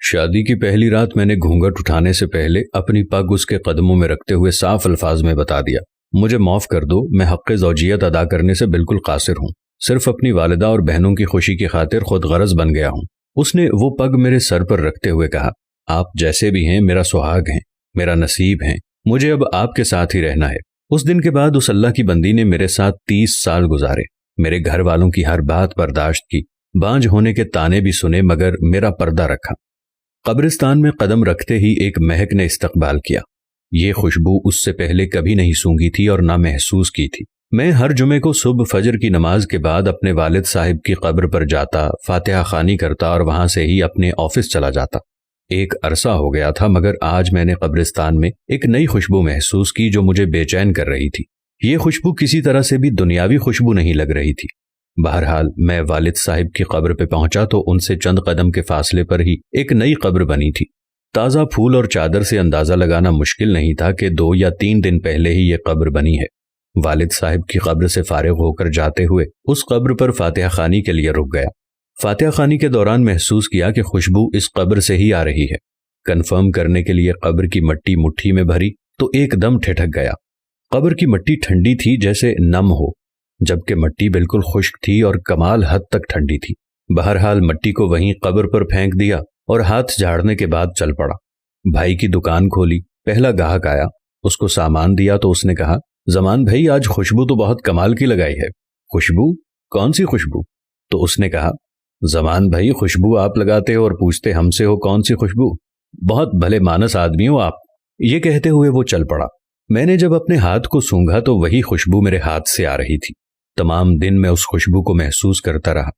شادی کی پہلی رات میں نے گھونگھٹ اٹھانے سے پہلے اپنی پگ اس کے قدموں میں رکھتے ہوئے صاف الفاظ میں بتا دیا، مجھے معاف کر دو، میں حق زوجیت ادا کرنے سے بالکل قاصر ہوں، صرف اپنی والدہ اور بہنوں کی خوشی کی خاطر خود غرض بن گیا ہوں۔ اس نے وہ پگ میرے سر پر رکھتے ہوئے کہا، آپ جیسے بھی ہیں میرا سہاگ ہیں، میرا نصیب ہیں، مجھے اب آپ کے ساتھ ہی رہنا ہے۔ اس دن کے بعد اس اللہ کی بندی نے میرے ساتھ 30 سال گزارے، میرے گھر والوں کی ہر بات برداشت کی، بانجھ ہونے کے طعنے بھی سنے مگر میرا پردہ رکھا۔ قبرستان میں قدم رکھتے ہی ایک مہک نے استقبال کیا۔ یہ خوشبو اس سے پہلے کبھی نہیں سونگھی تھی اور نہ محسوس کی تھی۔ میں ہر جمعے کو صبح فجر کی نماز کے بعد اپنے والد صاحب کی قبر پر جاتا، فاتحہ خوانی کرتا اور وہاں سے ہی اپنے آفس چلا جاتا۔ ایک عرصہ ہو گیا تھا مگر آج میں نے قبرستان میں ایک نئی خوشبو محسوس کی جو مجھے بے چین کر رہی تھی۔ یہ خوشبو کسی طرح سے بھی دنیاوی خوشبو نہیں لگ رہی تھی۔ بہرحال میں والد صاحب کی قبر پہ پہنچا تو ان سے چند قدم کے فاصلے پر ہی ایک نئی قبر بنی تھی۔ تازہ پھول اور چادر سے اندازہ لگانا مشکل نہیں تھا کہ 2 یا 3 دن پہلے ہی یہ قبر بنی ہے۔ والد صاحب کی قبر سے فارغ ہو کر جاتے ہوئے اس قبر پر فاتحہ خوانی کے لیے رک گیا۔ فاتحہ خوانی کے دوران محسوس کیا کہ خوشبو اس قبر سے ہی آ رہی ہے۔ کنفرم کرنے کے لیے قبر کی مٹی مٹھی میں بھری تو ایک دم ٹھٹک گیا۔ قبر کی مٹی ٹھنڈی تھی جیسے نم ہو، جبکہ مٹی بالکل خشک تھی اور کمال حد تک ٹھنڈی تھی۔ بہرحال مٹی کو وہیں قبر پر پھینک دیا اور ہاتھ جھاڑنے کے بعد چل پڑا۔ بھائی کی دکان کھولی، پہلا گاہک آیا، اس کو سامان دیا تو اس نے کہا، زمان بھائی آج خوشبو تو بہت کمال کی لگائی ہے۔ خوشبو؟ کون سی خوشبو؟ تو اس نے کہا، زمان بھائی خوشبو آپ لگاتے ہو اور پوچھتے ہم سے ہو کون سی خوشبو؟ بہت بھلے مانس آدمی ہو آپ۔ یہ کہتے ہوئے وہ چل پڑا۔ میں نے جب اپنے ہاتھ کو سونگھا تو وہی خوشبو میرے ہاتھ سے آ رہی تھی۔ تمام دن میں اس خوشبو کو محسوس کرتا رہا۔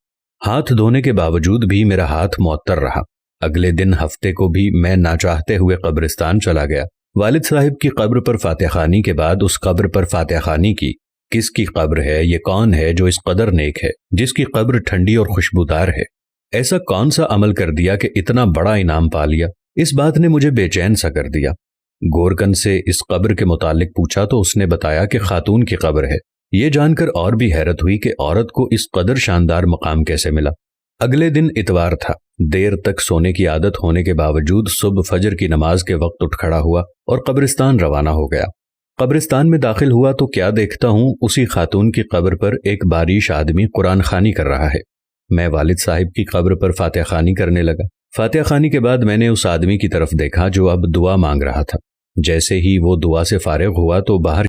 ہاتھ دھونے کے باوجود بھی میرا ہاتھ معطر رہا۔ اگلے دن ہفتے کو بھی میں نہ چاہتے ہوئے قبرستان چلا گیا۔ والد صاحب کی قبر پر فاتحہ خوانی کے بعد اس قبر پر فاتحہ خوانی کی۔ کس کی قبر ہے؟ یہ کون ہے جو اس قدر نیک ہے، جس کی قبر ٹھنڈی اور خوشبودار ہے؟ ایسا کون سا عمل کر دیا کہ اتنا بڑا انعام پا لیا؟ اس بات نے مجھے بے چین سا کر دیا۔ گورکن سے اس قبر کے متعلق پوچھا تو اس نے بتایا کہ خاتون کی قبر ہے۔ یہ جان کر اور بھی حیرت ہوئی کہ عورت کو اس قدر شاندار مقام کیسے ملا۔ اگلے دن اتوار تھا۔ دیر تک سونے کی عادت ہونے کے باوجود صبح فجر کی نماز کے وقت اٹھ کھڑا ہوا اور قبرستان روانہ ہو گیا۔ قبرستان میں داخل ہوا تو کیا دیکھتا ہوں، اسی خاتون کی قبر پر ایک باریش آدمی قرآن خوانی کر رہا ہے۔ میں والد صاحب کی قبر پر فاتحہ خوانی کرنے لگا۔ فاتحہ خوانی کے بعد میں نے اس آدمی کی طرف دیکھا جو اب دعا مانگ رہا تھا۔ جیسے ہی وہ دعا سے فارغ ہوا تو باہر